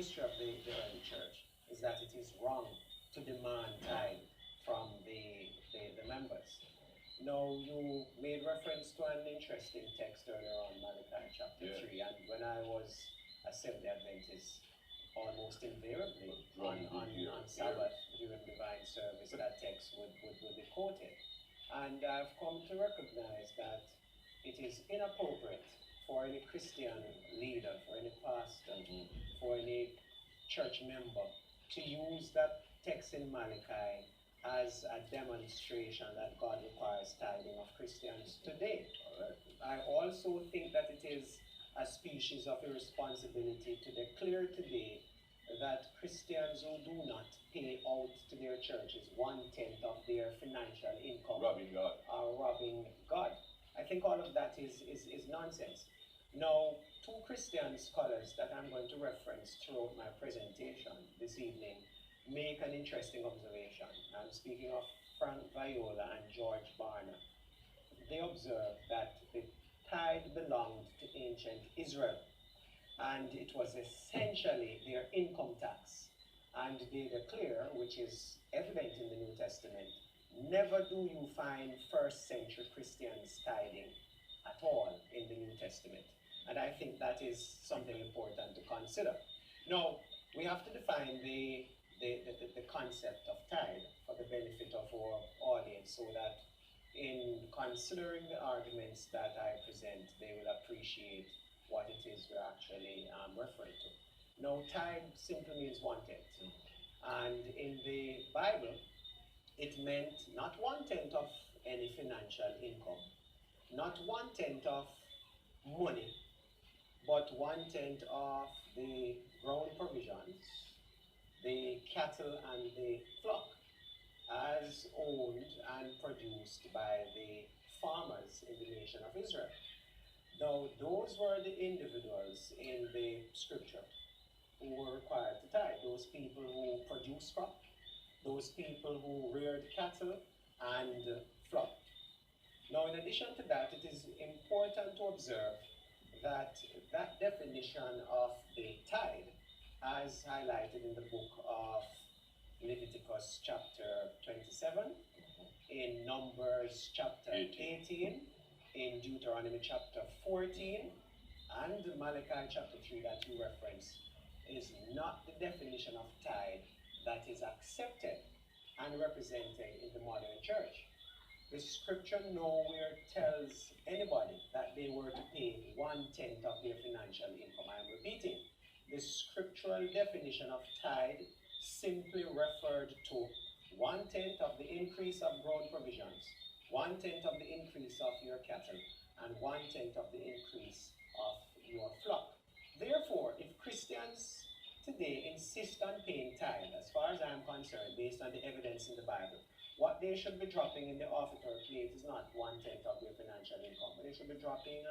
history of the early church is that it is wrong to demand tithe from the members. Now, you made reference to an interesting text earlier on, Malachi chapter 3, and when I was Assembly Adventist, almost invariably on Sabbath during divine service, that text would be quoted. And I've come to recognize that it is inappropriate for any Christian leader, for any pastor, for any church member to use that text in Malachi as a demonstration that God requires tithing of Christians today. I also think that it is a species of irresponsibility to declare today that Christians who do not pay out to their churches 1/10 of their financial income are robbing God. I think all of that is nonsense. Now, two Christian scholars that I'm going to reference throughout my presentation this evening make an interesting observation. I'm speaking of Frank Viola and George Barner. They observed that the tithe belonged to ancient Israel, and it was essentially their income tax. And they declare, which is evident in the New Testament, never do you find first century Christians tithing at all in the New Testament. And I think that is something important to consider. Now, we have to define the concept of tithe for the benefit of our audience, so that in considering the arguments that I present, they will appreciate what it is we're actually referring to. Now, tithe simply means 1/10. And in the Bible, it meant not 1/10 of any financial income, not 1/10 of money, but 1/10 of the ground provisions, the cattle and the flock, as owned and produced by the farmers in the nation of Israel. Now, those were the individuals in the scripture who were required to tithe. Those people who produced crop, those people who reared cattle and flock. Now, in addition to that, it is important to observe that that definition of the tithe, as highlighted in the book of Leviticus chapter 27, in Numbers chapter 18, in Deuteronomy chapter 14, and Malachi chapter 3 that you reference, is not the definition of tithe that is accepted and represented in the modern church. The scripture nowhere tells anybody that they were to pay 1/10 of their financial income. I am repeating, the scriptural definition of tithe simply referred to 1/10 of the increase of ground provisions, 1/10 of the increase of your cattle, and 1/10 of the increase of your flock. Therefore, if Christians today insist on paying tithe, as far as I am concerned, based on the evidence in the Bible, what they should be dropping in the offertory plate is not 1/10 of their financial income, but they should be dropping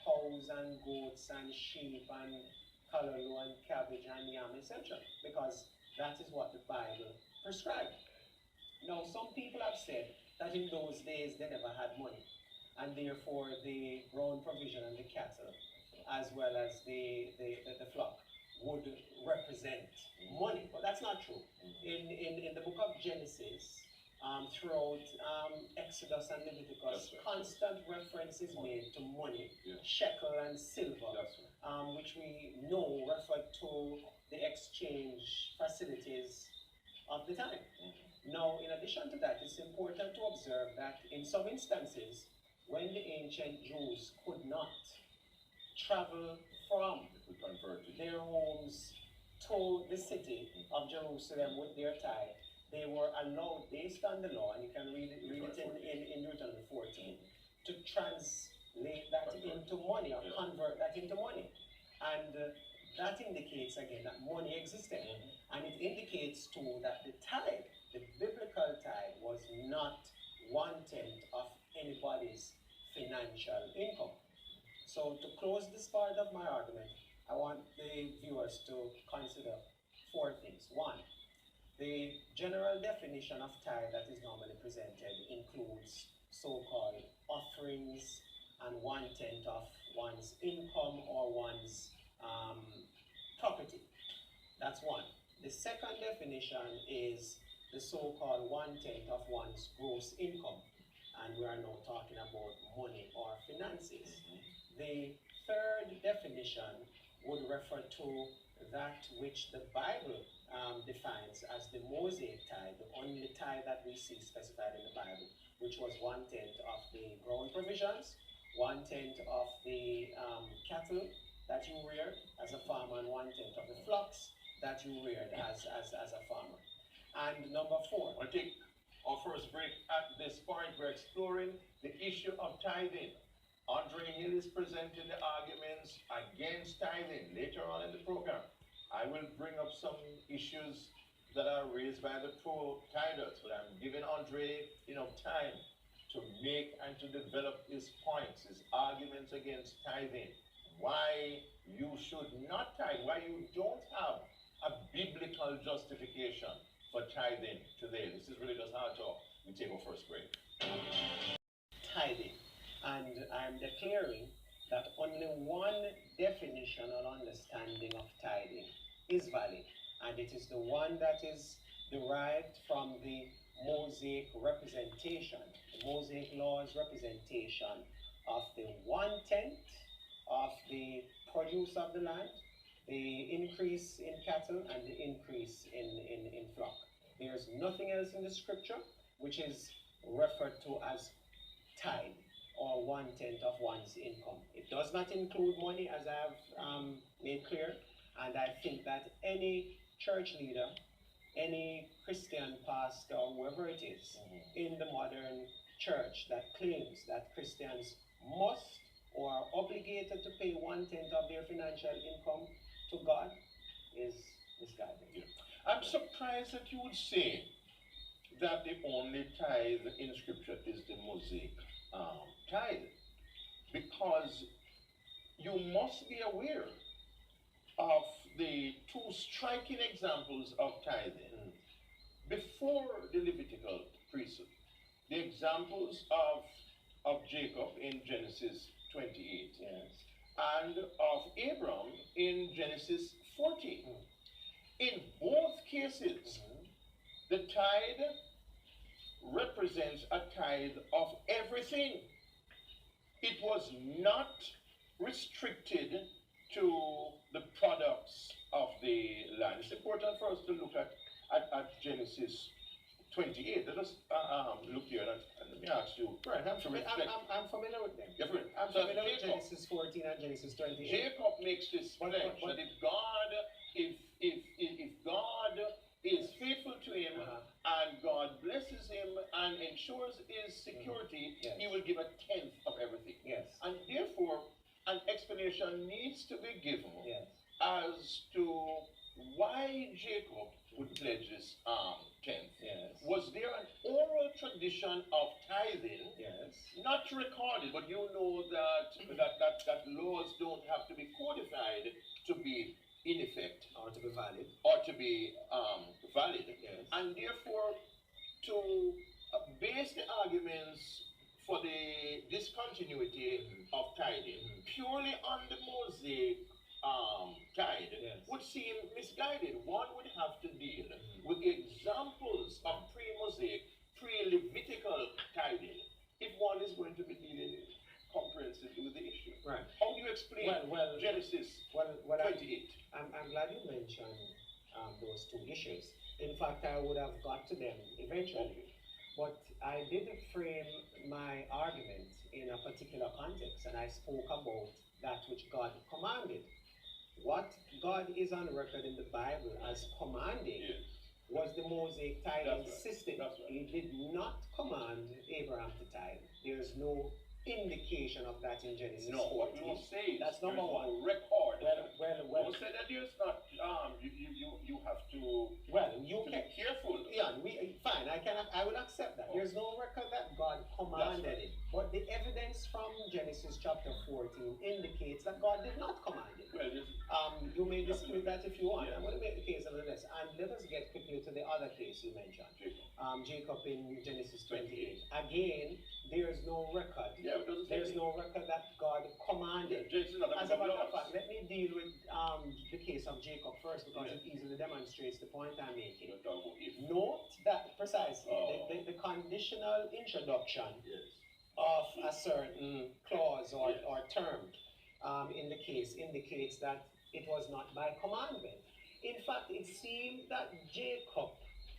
cows and goats and sheep and callaloo and cabbage and yam, etc., because that is what the Bible prescribed. Now, some people have said that in those days they never had money, and therefore the ground provision and the cattle, as well as the flock, would represent money. But that's not true. In the book of Genesis, throughout Exodus and Leviticus, constant reference is made to money, shekel and silver, which we know refer to the exchange facilities of the time. Now, in addition to that, it's important to observe that in some instances, when the ancient Jews could not travel from their homes to the city of Jerusalem with their tithe, they were allowed, based on the law, and you can read it in Deuteronomy 14, to translate that into money, or convert that into money. And that indicates, again, that money existed. And it indicates, too, that the tithe, the biblical tithe, was not 1/10 of anybody's financial income. So, to close this part of my argument, I want the viewers to consider four things. One, the general definition of tithe that is normally presented includes so-called offerings and 1/10 of one's income or one's property. That's one. The second definition is the so-called 1/10 of one's gross income. And we are now talking about money or finances. The third definition would refer to that which the Bible defines as the Mosaic tithe, the only tithe that we see specified in the Bible, which was 1/10 of the ground provisions, 1/10 of the cattle that you reared as a farmer, and 1/10 of the flocks that you reared as a farmer. And number four. I think our first break at this point, we're exploring the issue of tithing. Andre Hill is presenting the arguments against tithing later on in the program. I will bring up some issues that are raised by the pro-tithers, but I'm giving Andre enough time to make and to develop his points, his arguments against tithing, why you should not tithe, why you don't have a biblical justification for tithing today. This is really just hard talk. We take our first break. Tithing. And I'm declaring that only one definition or understanding of tithing is valid, and it is the one that is derived from the Mosaic representation, the Mosaic Law's representation of the 1/10 of the produce of the land, the increase in cattle, and the increase in flock. There's nothing else in the scripture which is referred to as tithe, or 1/10 of one's income. It does not include money, as I have made clear, and I think that any church leader, any Christian pastor, whoever it is, in the modern church that claims that Christians must or are obligated to pay 1/10 of their financial income to God is misguided. Yeah. I'm surprised that you would say that the only tithe in scripture is the Mosaic tithe, because you must be aware of the two striking examples of tithing before the Levitical priesthood. The examples of Jacob in Genesis 28, Yes. and of Abram in Genesis 40. In both cases, the tithe represents a tithe of everything. It was not restricted to the products of the land. It's important for us to look at Genesis 28. Let us look here and let me ask you. Right, I'm familiar with them. Different. I'm So familiar with Jacob, Genesis 14 and Genesis 28. Jacob makes this pledge that if God is faithful to him and God blesses him and ensures his security, Yes. he will give 1/10 of everything. Yes. And therefore, an explanation needs to be given Yes. as to why Jacob would pledge this 10th. Yes. Was there an oral tradition of tithing? Yes. Not recorded, but you know that laws don't have to be codified to be in effect Or to be valid. or to be valid. Yes. And therefore, to base the arguments for the discontinuity of tithing purely on the Mosaic tithe Yes. would seem misguided. One would have to deal with examples of pre-Mosaic, pre-Levitical tithing if one is going to be dealing comprehensively with the issue. Right. How do you explain Well, Genesis Well, 28? I'm glad you mentioned those two issues. In fact, I would have got to them eventually. But I did frame my argument in a particular context, and I spoke about that which God commanded. What God is on record in the Bible as commanding Yes. was the Mosaic tithing That's right. system. That's right. He did not command Abraham to tithe. There's no indication of that in Genesis No, what 14. we will say is That's number there's one. no record. Well, Don't say that there's not. You have to you be can. careful. Yeah, fine. I will accept that. There's no record that God commanded right. it, but the evidence from Genesis chapter 14 indicates that God did not command it. Well, You may dispute that if you want. Yeah. I'm going to make the case nevertheless, and let us get quickly to the other case you mentioned. Jacob. Jacob in Genesis 28. Again, there's no record. Yeah, it doesn't say There's no record that God commanded. Jason, not As a matter of fact, let me deal with the case of Jacob first, because it easily demonstrates the point I'm making. Note that precisely the conditional introduction of a certain clause or term in the case indicates that it was not by commandment. In fact, it seemed that Jacob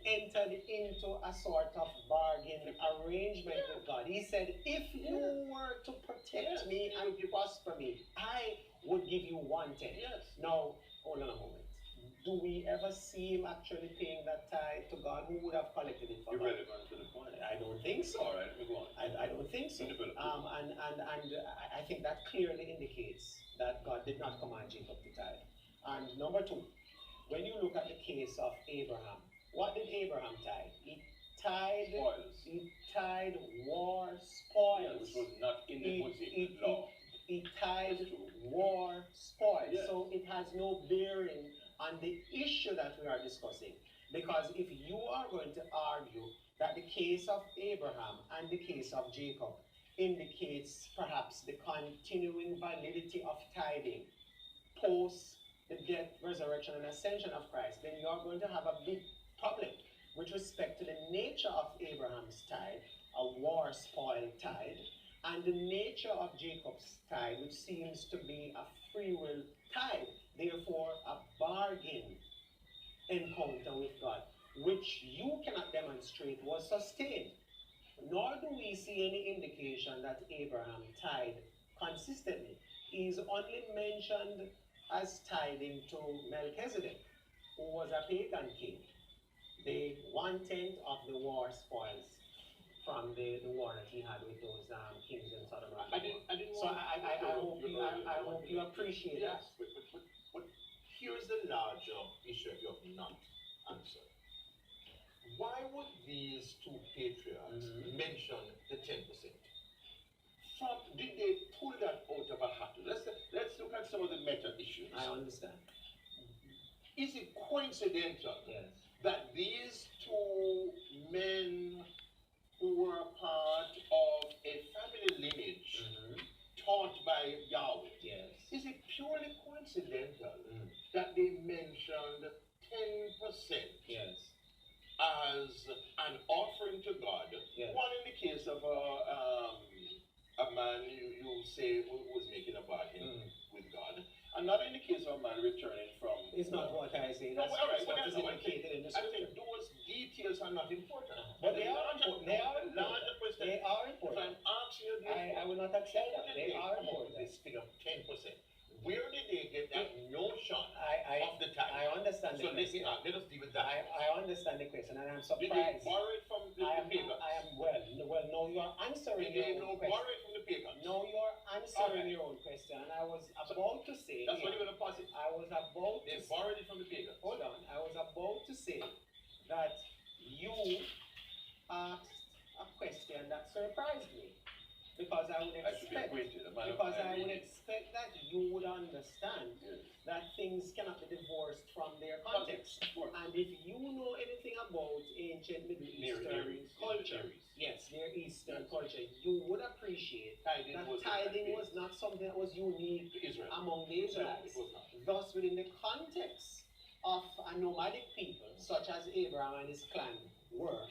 entered into a sort of bargain arrangement with God. He said, if you were to protect me and prosper me, I would give you 1/10. Now, hold on a moment. Do we ever see him actually paying that tithe to God? Who would have collected it for God? Irrelevant to the point. I don't think so. All right, go on. I don't think so. And I think that clearly indicates that God did not command Jacob to tithe. And number two, when you look at the case of Abraham, what did Abraham tithe? He tithed war spoils. Which was not in the Mosaic Law. He tithed war spoils. So it has no bearing on the issue that we are discussing. Because if you are going to argue that the case of Abraham and the case of Jacob indicates perhaps the continuing validity of tithing post the death, resurrection, and ascension of Christ, then you are going to have a big problem with respect to the nature of Abraham's tithe, a war spoil tithe, and the nature of Jacob's tithe, which seems to be a free will tithe, therefore a bargain encounter with God, which you cannot demonstrate was sustained. Nor do we see any indication that Abraham tithed consistently. He is only mentioned as tithing to Melchizedek, who was a pagan king. The 1/10 of the war spoils from the war that he had with those kings in Sodom and Gomorrah. I hope you appreciate that. But here's the larger issue you have not answered. Why would these two patriarchs mention the 10%? Did they pull that out of a hat? Let's look at some of the meta issues. I understand. Is it coincidental that these two men who were a part of a family lineage taught by Yahweh, is it purely coincidental that they mentioned 10% as an offering to God? One in the case of a man you say who was making a bargain with God. Another in the case of a man returning from... It's not what I say. No, all right. What is indicated in the I scripture. think those details are not important. But they are important. They are larger question. They are important. If I'm asking you this, I will not accept that. They are important. This figure of 10%. Where did they get that notion of the tithe? I understand the question. So let us deal with that. I understand the question, and I'm surprised. Did they borrow it from the pagans? Well, no, you are answering your own question. Borrow it from the pagans? No, you are answering your own question, and I was about to say... That's what you're going to pass it. I was about to... They borrowed it from the pagans. Hold on. I was about to say that you asked a question that surprised me. Because I would expect that you would understand that things cannot be divorced from their context. And if you know anything about ancient Middle Eastern culture, Near Eastern culture, you would appreciate that tithing was not something that was unique among the Israelites. Thus, within the context of a nomadic people, such as Abraham and his clan were,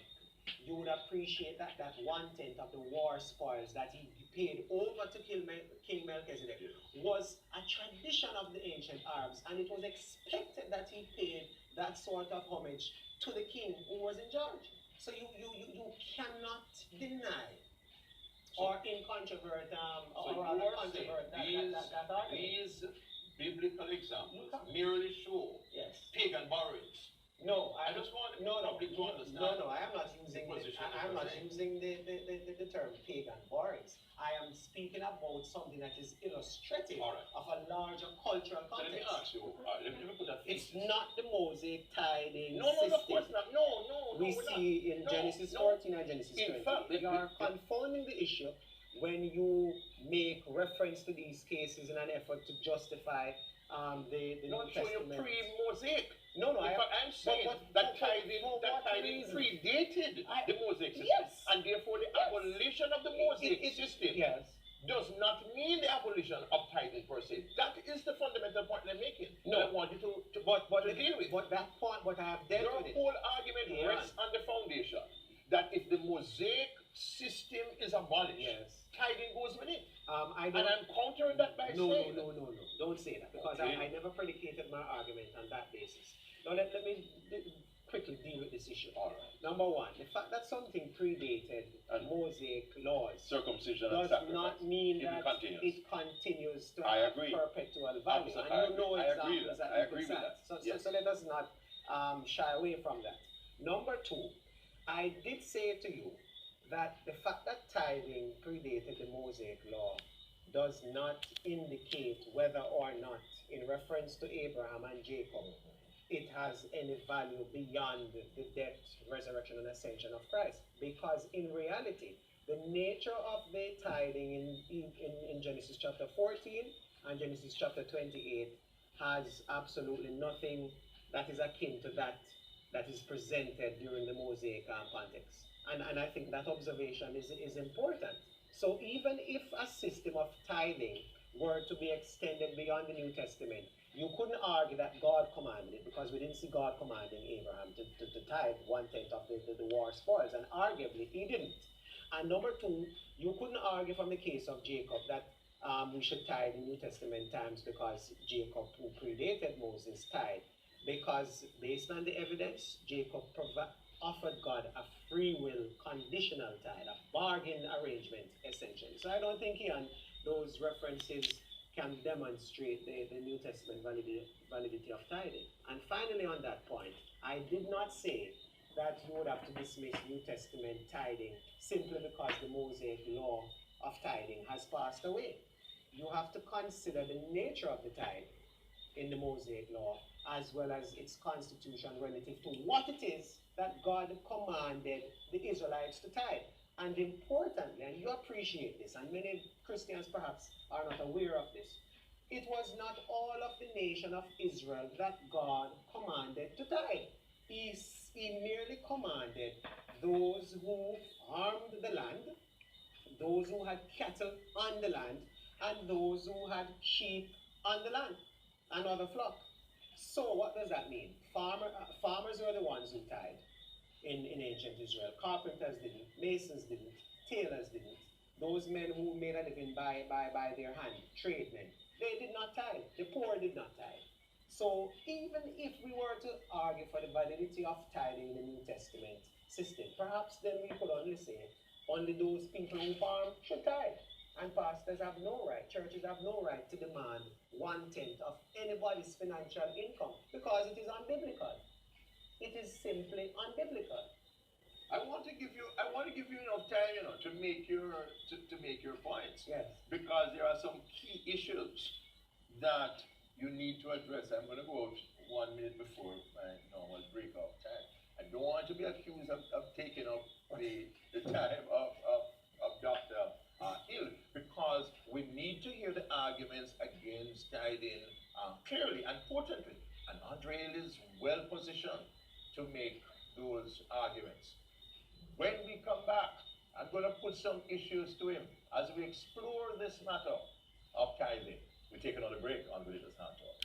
you would appreciate that 1/10 of the war spoils that he paid over to King Melchizedek was a tradition of the ancient Arabs, and it was expected that he paid that sort of homage to the king who was in charge. So you cannot deny or incontrovert that argument. These biblical examples merely show pagan borrowings. No, I just want public to understand. No, I am not using the term pagan borrowings. I am speaking about something that is illustrative of a larger cultural context. So let me ask you, let me put a It's not the Mosaic tithing system. No, of course not. We see in Genesis 14 and Genesis 20. You are confounding the issue when you make reference to these cases in an effort to justify the New Testament. Pre-Mosaic. No, I'm saying that tithing predated the Mosaic system, and therefore the abolition of the Mosaic system Yes. does not mean the abolition of tithing per se. That is the fundamental point they're making. No. I want you to deal with. But that point, but I have dealt Your with it. whole argument Yeah. rests on the foundation that if the Mosaic system is abolished, Yes. tithing goes with it. I And don't. I'm countering that by No, saying don't say that, because Okay. I never predicated my argument on that basis. Now let me quickly deal with this issue. all right, Number one, the fact that something predated And Mosaic laws circumcision and does sacrifice. not mean It that continues. it continues to I have agree. perpetual value. Absolutely. And you know I agree examples with that that. I you agree could with cite. that. So, Yes. so let us not shy away from that. Number two, I did say to you that the fact that tithing predated the Mosaic law does not indicate whether or not, in reference to Abraham and Jacob, it has any value beyond the death, resurrection, and ascension of Christ. Because in reality, the nature of the tithing in Genesis chapter 14 and Genesis chapter 28 has absolutely nothing that is akin to that is presented during the Mosaic context. And I think that observation is important. So even if a system of tithing were to be extended beyond the New Testament, you couldn't argue that God commanded it, because we didn't see God commanding Abraham to tithe 1/10 of the war spoils, and arguably he didn't. And number two, you couldn't argue from the case of Jacob that we should tithe in New Testament times because Jacob, who predated Moses, tithe. Because based on the evidence, Jacob offered God a free will, conditional tithe, a bargain arrangement, essentially. So I don't think those references can demonstrate the New Testament validity of tithing. And finally, on that point, I did not say that you would have to dismiss New Testament tithing simply because the Mosaic law of tithing has passed away. You have to consider the nature of the tithe in the Mosaic law, as well as its constitution relative to what it is that God commanded the Israelites to tithe. And importantly, and you appreciate this, and many Christians perhaps are not aware of this, it was not all of the nation of Israel that God commanded to tithe. He merely commanded those who farmed the land, those who had cattle on the land, and those who had sheep on the land, and other flock. So what does that mean? Farmers were the ones who tithe in ancient Israel. Carpenters didn't, masons didn't, tailors didn't. Those men who made a living by their hand, tradesmen, they did not tithe. The poor did not tithe. So even if we were to argue for the validity of tithing in the New Testament system, perhaps then we could only say only those people who farm should tithe. And pastors have no right, churches have no right to demand 1/10 of anybody's financial income, because it is unbiblical. It is simply unbiblical. I want to give you enough time, to make your points. Yes. Because there are some key issues that you need to address. I'm going to go out 1 minute before my normal breakout time. I don't want to be accused of taking up the time of Dr. Hill, because we need to hear the arguments against tithing clearly and potently. And Andre Hill is well positioned to make those arguments. When we come back, I'm going to put some issues to him as we explore this matter of tithing. We take another break on Religious Hand Talk.